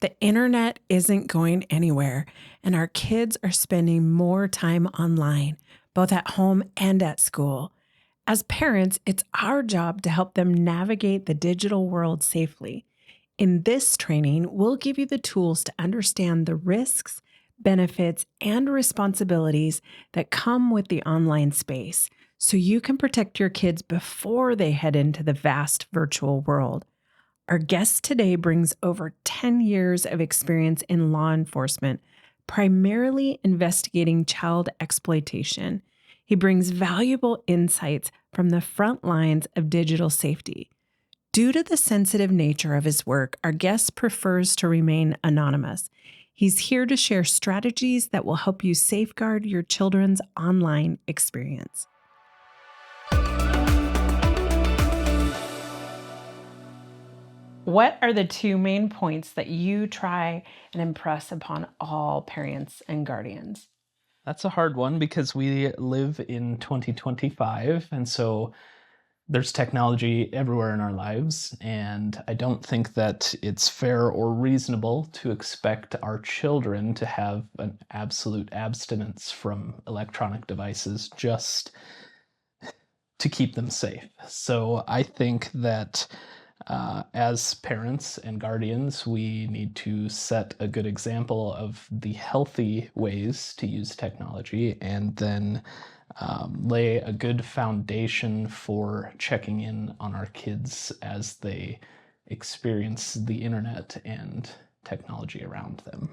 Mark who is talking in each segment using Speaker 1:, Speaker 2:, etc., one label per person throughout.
Speaker 1: The internet isn't going anywhere, and our kids are spending more time online, both at home and at school. As parents, it's our job to help them navigate the digital world safely. In this training, we'll give you the tools to understand the risks, benefits, and responsibilities that come with the online space so you can protect your kids before they head into the vast virtual world. Our guest today brings over 10 years of experience in law enforcement, primarily investigating child exploitation. He brings valuable insights from the front lines of digital safety. Due to the sensitive nature of his work, our guest prefers to remain anonymous. He's here to share strategies that will help you safeguard your children's online experience. What are the two main points that you try and impress upon all parents and guardians?
Speaker 2: That's a hard one because we live in 2025, and so there's technology everywhere in our lives, and I don't think that it's fair or reasonable to expect our children to have an absolute abstinence from electronic devices just to keep them safe. So I think that as parents and guardians, we need to set a good example of the healthy ways to use technology and then lay a good foundation for checking in on our kids as they experience the internet and technology around them.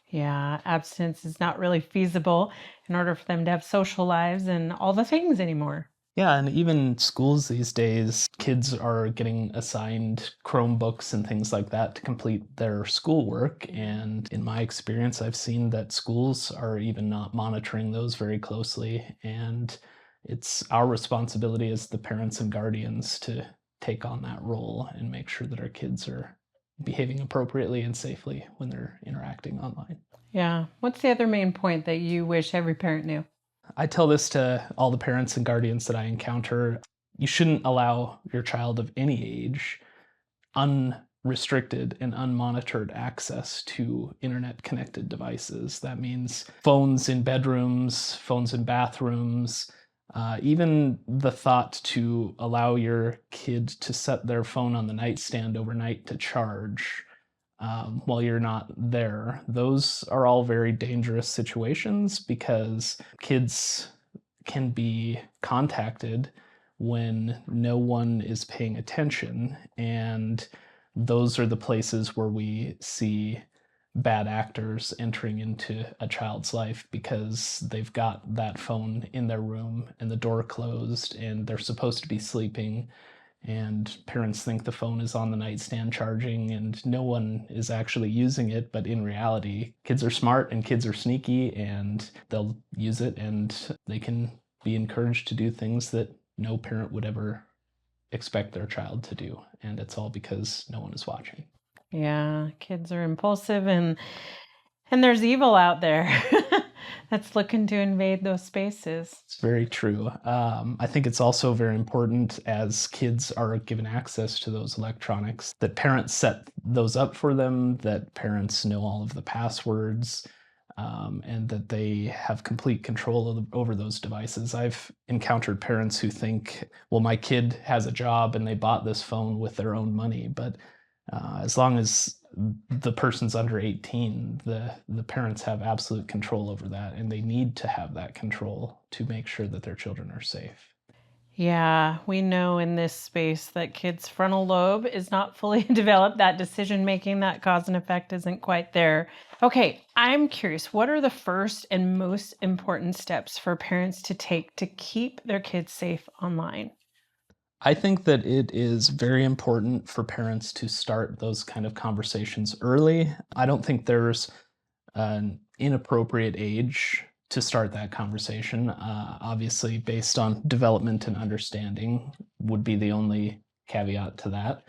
Speaker 1: Yeah, abstinence is not really feasible in order for them to have social lives and all the things anymore.
Speaker 2: Yeah, and even schools these days, kids are getting assigned Chromebooks and things like that to complete their schoolwork. And in my experience, I've seen that schools are even not monitoring those very closely. And it's our responsibility as the parents and guardians to take on that role and make sure that our kids are behaving appropriately and safely when they're interacting online.
Speaker 1: Yeah. What's the other main point that you wish every parent knew?
Speaker 2: I tell this to all the parents and guardians that I encounter. You shouldn't allow your child of any age unrestricted and unmonitored access to internet connected devices. That means phones in bedrooms, phones in bathrooms, even the thought to allow your kid to set their phone on the nightstand overnight to charge while you're not there. Those are all very dangerous situations because kids can be contacted when no one is paying attention. And those are the places where we see bad actors entering into a child's life because they've got that phone in their room and the door closed and they're supposed to be sleeping, and parents think the phone is on the nightstand charging and no one is actually using it. But in reality, kids are smart and kids are sneaky and they'll use it, and they can be encouraged to do things that no parent would ever expect their child to do. And it's all because no one is watching.
Speaker 1: Yeah, kids are impulsive and there's evil out there that's looking to invade those spaces.
Speaker 2: It's very true. I think it's also very important as kids are given access to those electronics that parents set those up for them, that parents know all of the passwords, and that they have complete control over those devices. I've encountered parents who think, well, my kid has a job and they bought this phone with their own money, but as long as the person's under 18, the parents have absolute control over that, and they need to have that control to make sure that their children are safe.
Speaker 1: Yeah, we know in this space that kids' frontal lobe is not fully developed. That decision making, that cause and effect isn't quite there. Okay, I'm curious, what are the first and most important steps for parents to take to keep their kids safe online?
Speaker 2: I think that it is very important for parents to start those kind of conversations early. I don't think there's an inappropriate age to start that conversation. Obviously, based on development and understanding, would be the only caveat to that.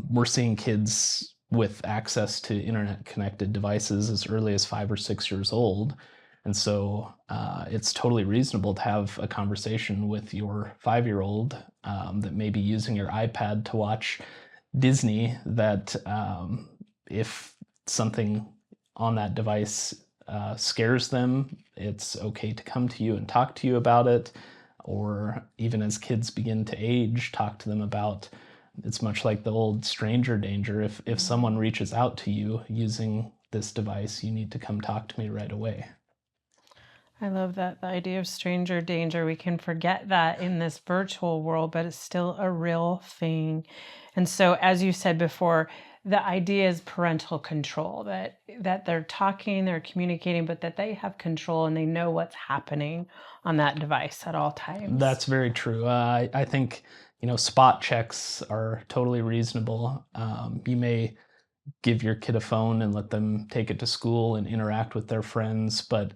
Speaker 2: We're seeing kids with access to internet connected devices as early as 5 or 6 years old. And so it's totally reasonable to have a conversation with your 5-year-old that may be using your iPad to watch Disney that if something on that device scares them, it's okay to come to you and talk to you about it. Or even as kids begin to age, talk to them about, it's much like the old stranger danger. If someone reaches out to you using this device, you need to come talk to me right away.
Speaker 1: I love that, the idea of stranger danger. We can forget that in this virtual world, but it's still a real thing. And so, as you said before, the idea is parental control, that they're talking, they're communicating, but that they have control and they know what's happening on that device at all times.
Speaker 2: That's very true. I think, spot checks are totally reasonable. You may give your kid a phone and let them take it to school and interact with their friends, but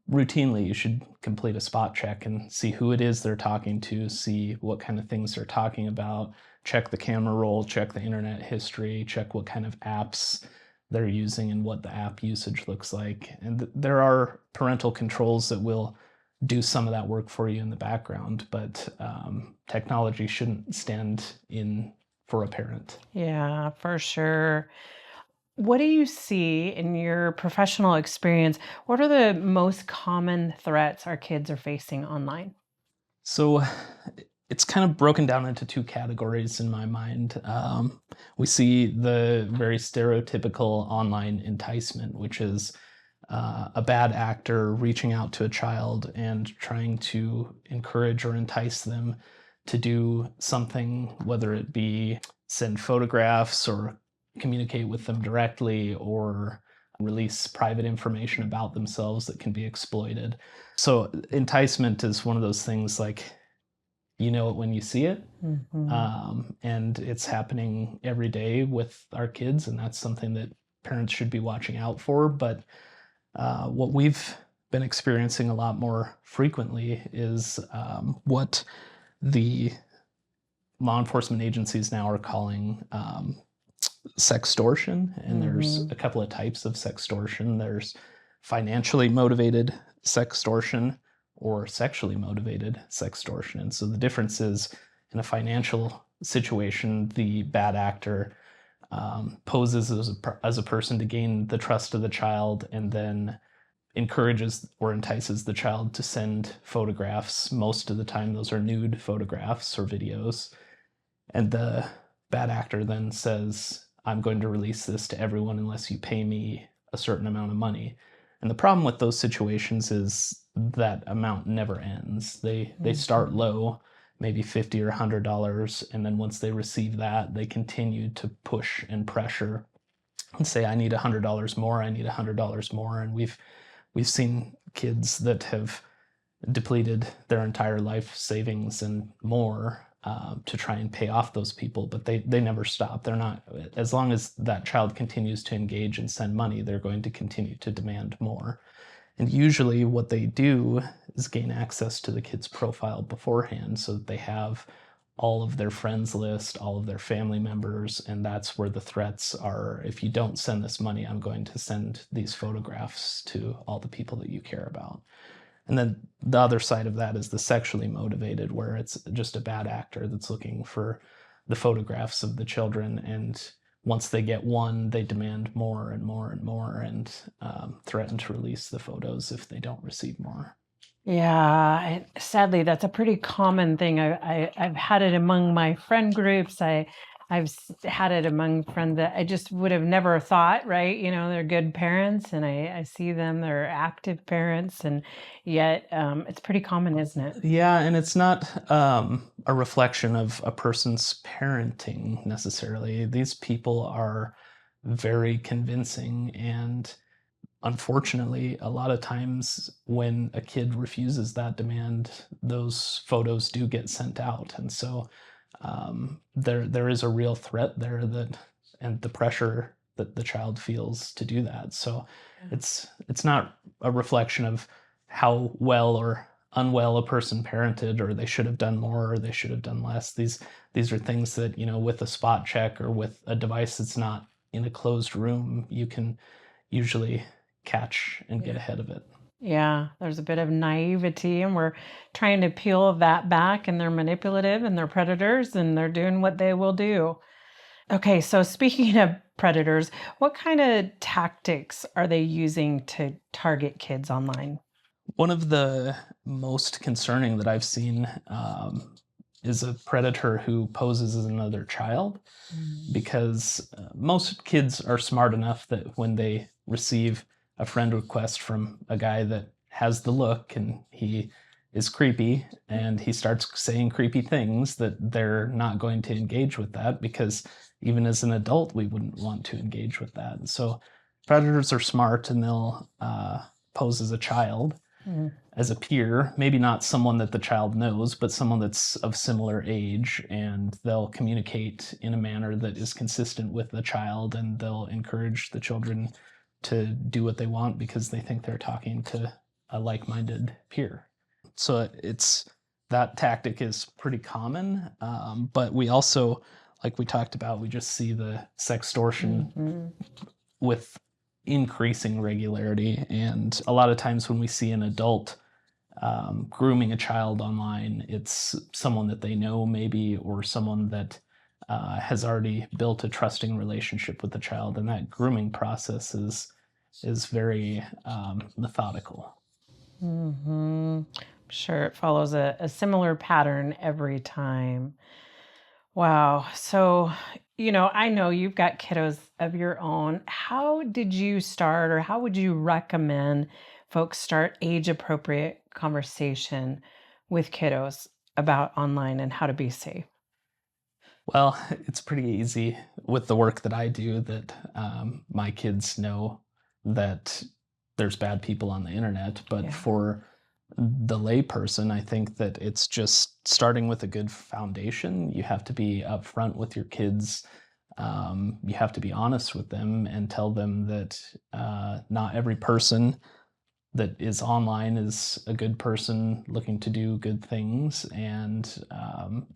Speaker 2: routinely you should complete a spot check and see who it is they're talking to, see what kind of things they're talking about, check the camera roll, check the internet history, check what kind of apps they're using and what the app usage looks like. And there are parental controls that will do some of that work for you in the background, but technology shouldn't stand in for a parent.
Speaker 1: Yeah, for sure. What do you see in your professional experience? What are the most common threats our kids are facing online?
Speaker 2: So it's kind of broken down into two categories in my mind. We see the very stereotypical online enticement, which is a bad actor reaching out to a child and trying to encourage or entice them to do something, whether it be send photographs or communicate with them directly or release private information about themselves that can be exploited. So enticement is one of those things like you know it when you see it.
Speaker 1: Mhm.
Speaker 2: And it's happening every day with our kids, and that's something that parents should be watching out for. But what we've been experiencing a lot more frequently is what the law enforcement agencies now are calling sextortion. And there's
Speaker 1: Mhm.
Speaker 2: a couple of types of sextortion. There's financially motivated sextortion or sexually motivated sextortion. And so the difference is in a financial situation, the bad actor poses as a person to gain the trust of the child and then encourages or entices the child to send photographs. Most of the time, those are nude photographs or videos. And the bad actor then says, I'm going to release this to everyone unless you pay me a certain amount of money. And the problem with those situations is that amount never ends. They start
Speaker 1: Mhm.
Speaker 2: low, maybe $50 or $100, and then once they receive that, they continue to push and pressure and say, I need $100 more, I need $100 more. And we've seen kids that have depleted their entire life savings and more to try and pay off those people, but they never stop. They're not, as long as that child continues to engage and send money, they're going to continue to demand more. And usually what they do is gain access to the kid's profile beforehand so that they have all of their friends list, all of their family members, and that's where the threats are. If you don't send this money, I'm going to send these photographs to all the people that you care about. And then the other side of that is the sexually motivated, where it's just a bad actor that's looking for the photographs of the children. And once they get one, they demand more and more and more and threaten to release the photos if they don't receive more.
Speaker 1: Yeah, and sadly, that's a pretty common thing. I've had it among my friend groups. Had it among friends that I just would have never thought, right? They're good parents, and I see them, they're active parents, and yet it's pretty common, isn't it?
Speaker 2: Yeah, and it's not a reflection of a person's parenting necessarily. These people are very convincing, and unfortunately, a lot of times when a kid refuses that demand, those photos do get sent out, and so there is a real threat there that, and the pressure that the child feels to do that. So
Speaker 1: Yeah.
Speaker 2: it's not a reflection of how well or unwell a person parented, or they should have done more or they should have done less. These are things that, with a spot check or with a device that's not in a closed room, you can usually catch and get
Speaker 1: Yeah.
Speaker 2: ahead of it.
Speaker 1: Yeah, there's a bit of naivety, and we're trying to peel that back, and they're manipulative and they're predators and they're doing what they will do. Okay, so speaking of predators, what kind of tactics are they using to target kids online?
Speaker 2: One of the most concerning that I've seen is a predator who poses as another child,
Speaker 1: Mm.
Speaker 2: because most kids are smart enough that when they receive a friend request from a guy that has the look and he is creepy and he starts saying creepy things, that they're not going to engage with that, because even as an adult we wouldn't want to engage with that. So predators are smart, and they'll pose as a child,
Speaker 1: Mm.
Speaker 2: as a peer, maybe not someone that the child knows, but someone that's of similar age, and they'll communicate in a manner that is consistent with the child, and they'll encourage the children to do what they want because they think they're talking to a like-minded peer. So it's that tactic is pretty common, but we also, like we talked about, we just see the sextortion
Speaker 1: Mhm.
Speaker 2: with increasing regularity. And a lot of times when we see an adult grooming a child online, it's someone that they know, maybe, or someone that has already built a trusting relationship with the child, and that grooming process is very methodical.
Speaker 1: Mhm. I'm sure it follows a similar pattern every time. Wow. So, I know you've got kiddos of your own. How did you start, or how would you recommend folks start age appropriate conversation with kiddos about online and how to be safe?
Speaker 2: Well, it's pretty easy with the work that I do that my kids know that there's bad people on the internet. But
Speaker 1: Yeah.
Speaker 2: for the layperson, I think that it's just starting with a good foundation. You have to be upfront with your kids. You have to be honest with them and tell them that not every person that is online is a good person looking to do good things, and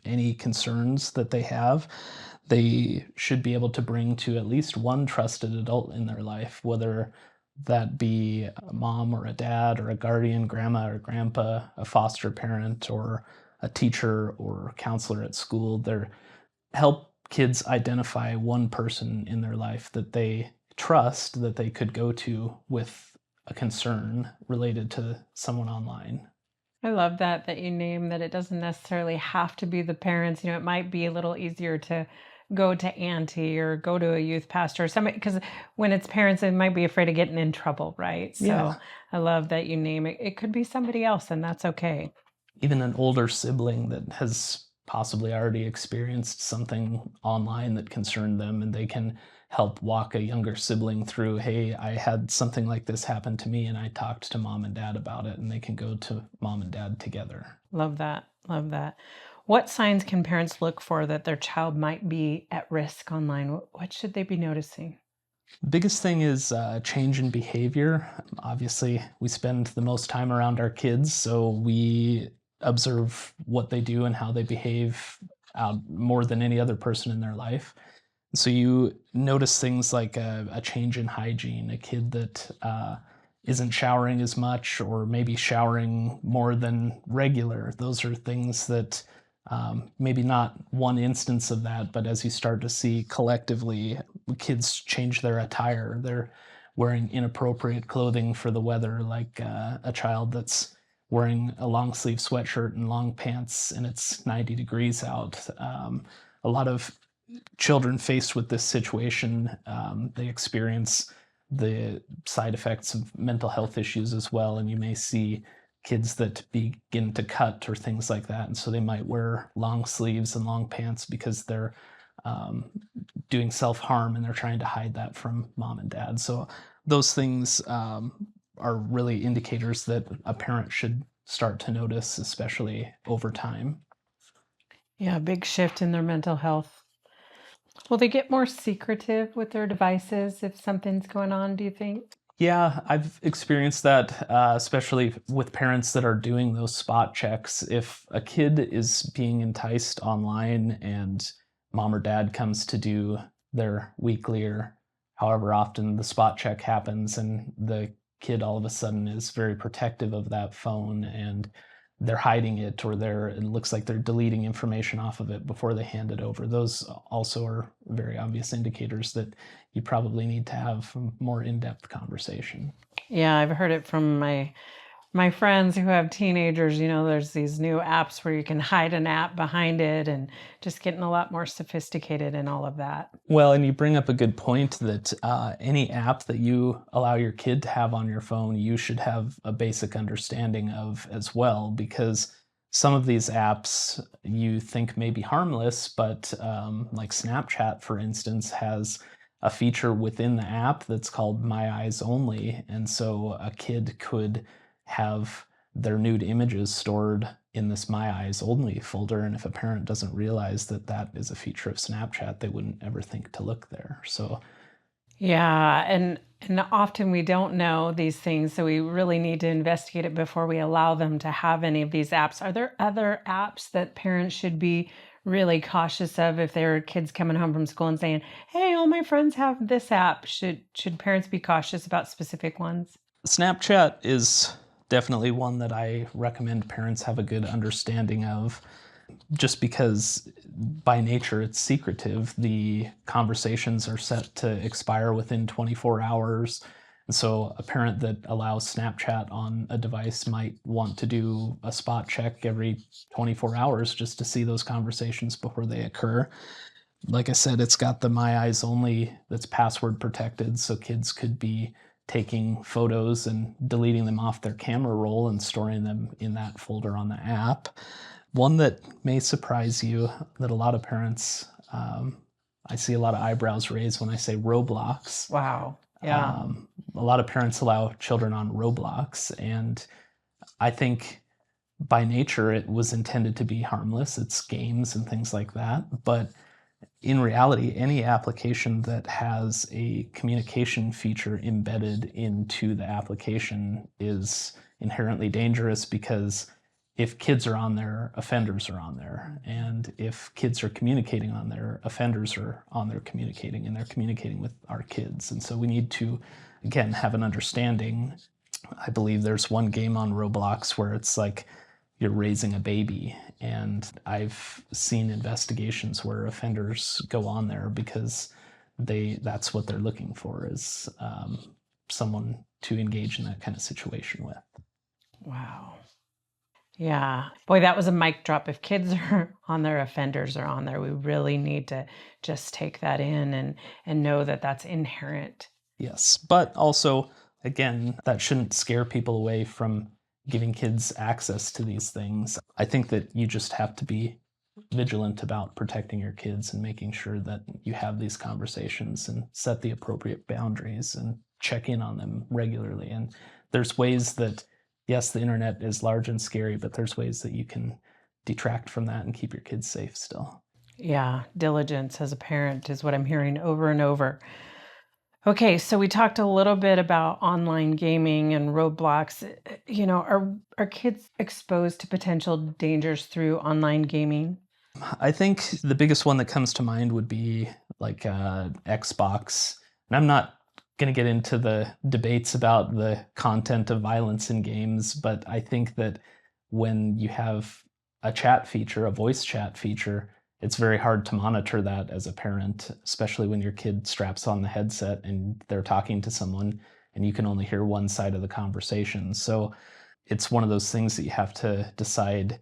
Speaker 2: any concerns that they have, they should be able to bring to at least one trusted adult in their life, whether that be a mom or a dad or a guardian, grandma or grandpa, a foster parent, or a teacher or counselor at school. They're help kids identify one person in their life that they trust, that they could go to with a concern related to someone online.
Speaker 1: I love that you name that it doesn't necessarily have to be the parents. It might be a little easier to go to auntie or go to a youth pastor or somebody, because when it's parents, they might be afraid of getting in trouble, right? So
Speaker 2: Yeah,
Speaker 1: I love that you name it. It could be somebody else, and that's okay.
Speaker 2: even an older sibling that has possibly already experienced something online that concerned them, and they can help walk a younger sibling through, hey, I had something like this happen to me and I talked to mom and dad about it, and they can go to mom and dad together.
Speaker 1: Love that. Love that. What signs can parents look for that their child might be at risk online? What should they be noticing?
Speaker 2: Biggest thing is change in behavior. Obviously, we spend the most time around our kids, so we observe what they do and how they behave more than any other person in their life. So you notice things like a change in hygiene, a kid that isn't showering as much, or maybe showering more than regular. Those are things that maybe not one instance of that, but as you start to see collectively, kids change their attire. They're wearing inappropriate clothing for the weather, like a child that's wearing a long sleeve sweatshirt and long pants and it's 90 degrees out. A lot of children faced with this situation, they experience the side effects of mental health issues as well. And you may see kids that begin to cut or things like that. And so they might wear long sleeves and long pants because they're um, doing self harm and they're trying to hide that from mom and dad. So those things are really indicators that a parent should start to notice, especially over time.
Speaker 1: Yeah, big shift in their mental health. Will they get more secretive with their devices if something's going on, do you think?
Speaker 2: Yeah, I've experienced that, especially with parents that are doing those spot checks. If a kid is being enticed online and mom or dad comes to do their weekly or however often the spot check happens, and the kid all of a sudden is very protective of that phone and they're hiding it, or it looks like they're deleting information off of it before they hand it over. Those also are very obvious indicators that you probably need to have a more in-depth conversation.
Speaker 1: Yeah, I've heard it from my friends who have teenagers. There's these new apps where you can hide an app behind it, and just getting a lot more sophisticated in all of that.
Speaker 2: Well, and you bring up a good point that any app that you allow your kid to have on your phone, you should have a basic understanding of as well, because some of these apps you think may be harmless, but like Snapchat, for instance, has a feature within the app that's called My Eyes Only. And so a kid could have their nude images stored in this My Eyes Only folder. And if a parent doesn't realize that that is a feature of Snapchat, they wouldn't ever think to look there. So
Speaker 1: Yeah, and often we don't know these things, so we really need to investigate it before we allow them to have any of these apps. Are there other apps that parents should be really cautious of if their kids coming home from school and saying, "Hey, all my friends have this app"? Should parents be cautious about specific ones?
Speaker 2: Snapchat is definitely one that I recommend parents have a good understanding of, just because by nature it's secretive. The conversations are set to expire within 24 hours. And so a parent that allows Snapchat on a device might want to do a spot check every 24 hours just to see those conversations before they occur. Like I said, it's got the My Eyes Only that's password protected, so kids could be taking photos and deleting them off their camera roll and storing them in that folder on the app. One that may surprise you, that a lot of parents, I see a lot of eyebrows raised when I say Roblox.
Speaker 1: Wow. Yeah.
Speaker 2: A lot of parents allow children on Roblox, and I think by nature it was intended to be harmless. It's games and things like that. But in reality, any application that has a communication feature embedded into the application is inherently dangerous, because if kids are on there, offenders are on there. And if kids are communicating on there, offenders are on there communicating, and they're communicating with our kids. And so we need to, again, have an understanding. I believe there's one game on Roblox where it's like you're raising a baby. And I've seen investigations where offenders go on there because that's what they're looking for, is someone to engage in that kind of situation with.
Speaker 1: Wow. Yeah. Boy, that was a mic drop. If kids are on there, offenders are on there. We really need to just take that in and know that that's inherent.
Speaker 2: Yes, but also, again, that shouldn't scare people away from giving kids access to these things. I think that you just have to be vigilant about protecting your kids and making sure that you have these conversations and set the appropriate boundaries and check in on them regularly. And there's ways that, yes, the internet is large and scary, but there's ways that you can detract from that and keep your kids safe still.
Speaker 1: Yeah, diligence as a parent is what I'm hearing over and over. Okay, so we talked a little bit about online gaming and Roblox. Are kids exposed to potential dangers through online gaming?
Speaker 2: I think the biggest one that comes to mind would be like Xbox. And I'm not going to get into the debates about the content of violence in games, but I think that when you have a chat feature, a voice chat feature, it's very hard to monitor that as a parent, especially when your kid straps on the headset and they're talking to someone and you can only hear one side of the conversation. So it's one of those things that you have to decide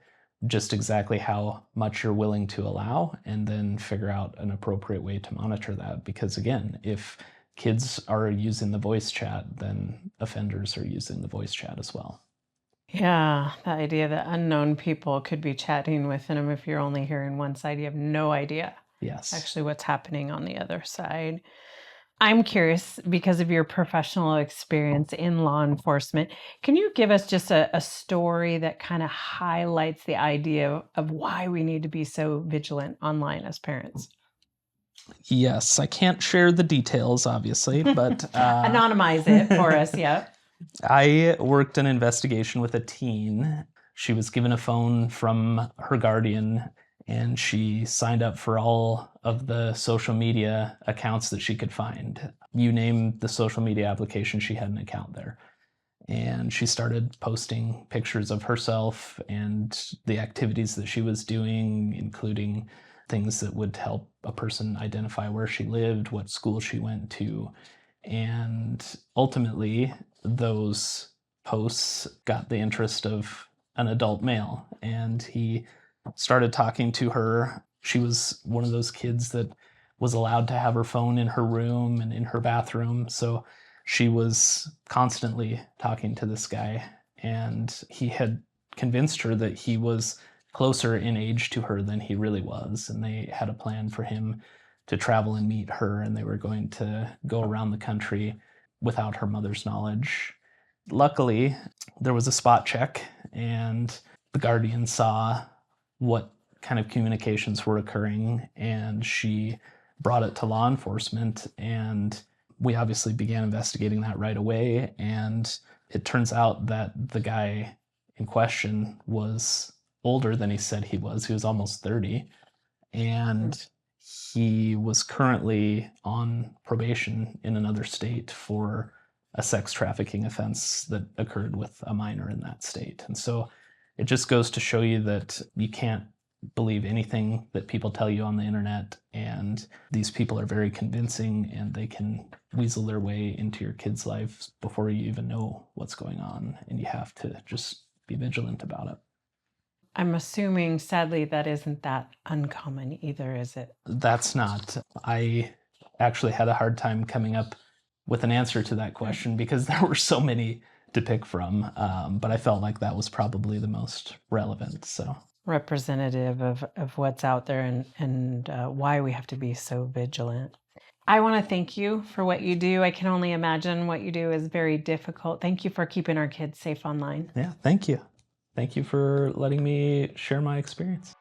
Speaker 2: just exactly how much you're willing to allow, and then figure out an appropriate way to monitor that. Because again, if kids are using the voice chat, then offenders are using the voice chat as well.
Speaker 1: Yeah, the idea that unknown people could be chatting with them. If you're only hearing one side, you have no idea
Speaker 2: Yes.
Speaker 1: actually what's happening on the other side. I'm curious, because of your professional experience in law enforcement, can you give us just a story that kind of highlights the idea of why we need to be so vigilant online as parents?
Speaker 2: Yes, I can't share the details, obviously, but
Speaker 1: Anonymize it for us. Yep.
Speaker 2: I worked an investigation with a teen. She was given a phone from her guardian, and she signed up for all of the social media accounts that she could find. You name the social media application, she had an account there. and she started posting pictures of herself and the activities that she was doing, including things that would help a person identify where she lived, what school she went to. And ultimately, those posts got the interest of an adult male, and he started talking to her. She was one of those kids that was allowed to have her phone in her room and in her bathroom. So she was constantly talking to this guy, and he had convinced her that he was closer in age to her than he really was. And they had a plan for him to travel and meet her, and they were going to go around the country without her mother's knowledge. Luckily, there was a spot check, and the Guardian saw what kind of communications were occurring, and she brought it to law enforcement, and we obviously began investigating that right away. And it turns out that the guy in question was older than he said he was. He was almost 30, and he was currently on probation in another state for a sex trafficking offense that occurred with a minor in that state. And so it just goes to show you that you can't believe anything that people tell you on the internet, and these people are very convincing, and they can weasel their way into your kids' lives before you even know what's going on, and you have to just be vigilant about it.
Speaker 1: I'm assuming, sadly, that isn't that uncommon either, is it?
Speaker 2: That's not. I actually had a hard time coming up with an answer to that question because there were so many to pick from, but I felt like that was probably the most relevant. So
Speaker 1: Representative of what's out there and why we have to be so vigilant. I want to thank you for what you do. I can only imagine what you do is very difficult. Thank you for keeping our kids safe online.
Speaker 2: yeah, thank you. Thank you for letting me share my experience.